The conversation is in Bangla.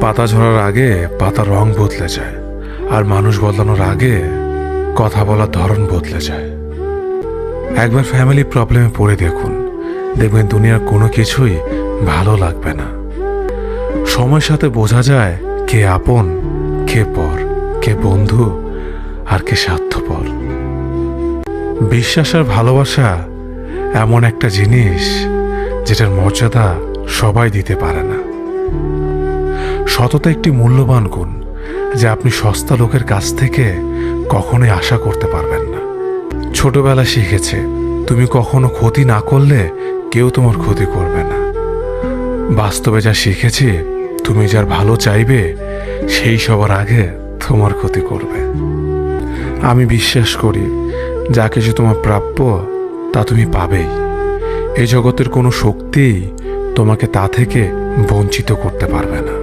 পাতা ঝরার আগে পাতার রং বদলে যায়, আর মানুষ বদলানোর আগে কথা বলার ধরন বদলে যায়। একবার ফ্যামিলি প্রবলেমে পড়ে দেখুন, দেখবেন দুনিয়ার কোনো কিছুই ভালো লাগবে না। সময়ের সাথে বোঝা যায় কে আপন, কে পর, কে বন্ধু, আর কে স্বার্থপর। বিশ্বাস আর ভালোবাসা এমন একটা জিনিস যেটার মর্যাদা সবাই দিতে পারে না। সততা একটি মূল্যবান গুণ, যা আপনি সস্তা লোকের কাছ থেকে কখনোই আশা করতে পারবেন না। ছোটবেলায় শিখেছে, তুমি কখনো ক্ষতি না করলে কেউ তোমার ক্ষতি করবে না। বাস্তবে যা শিখেছি, তুমি যার ভালো চাইবে সেই সবার আগে তোমার ক্ষতি করবে। আমি বিশ্বাস করি, যা কিছু তোমার প্রাপ্য তা তুমি পাবেই। এই জগতের কোনো শক্তিই তোমাকে তা থেকে বঞ্চিত করতে পারবে না।